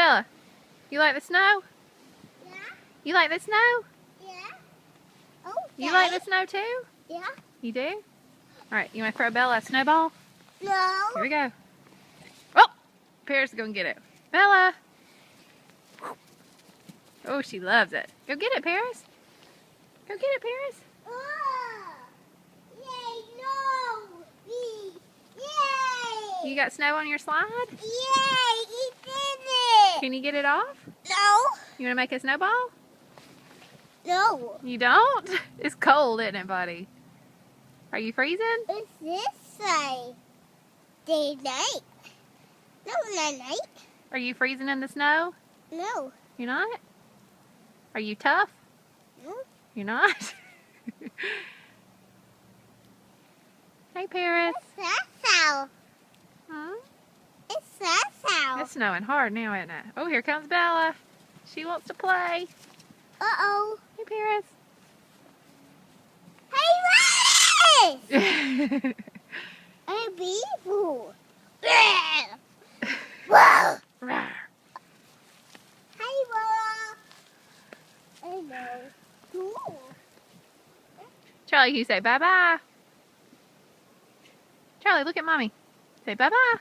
Bella, you like the snow? Yeah. You like the snow? Yeah. Okay. You like the snow too? Yeah. You do? Alright, you want to throw Bella a snowball? No. Here we go. Oh! Paris is going to get it. Bella! Oh, she loves it. Go get it, Paris. Go get it, Paris. Oh. Yay, no. Yay. You got snow on your slide? Yay, he did it. Can you get it off? No. You want to make a snowball? No. You don't? It's cold, isn't it, buddy? Are you freezing? What's this say? Day night. No, not night. Are you freezing in the snow? No. You're not? Are you tough? No. You're not? Hey, Paris. What's that sound? Hmm? It's that sound. It's snowing hard now, isn't it? Oh, here comes Bella. She wants to play. Uh-oh. Hey, Paris. Hey, a beaver. Whoa. Rawr. Hey, Willa. Hello. Cool. Charlie, you say bye-bye. Charlie, look at Mommy. Say bye-bye.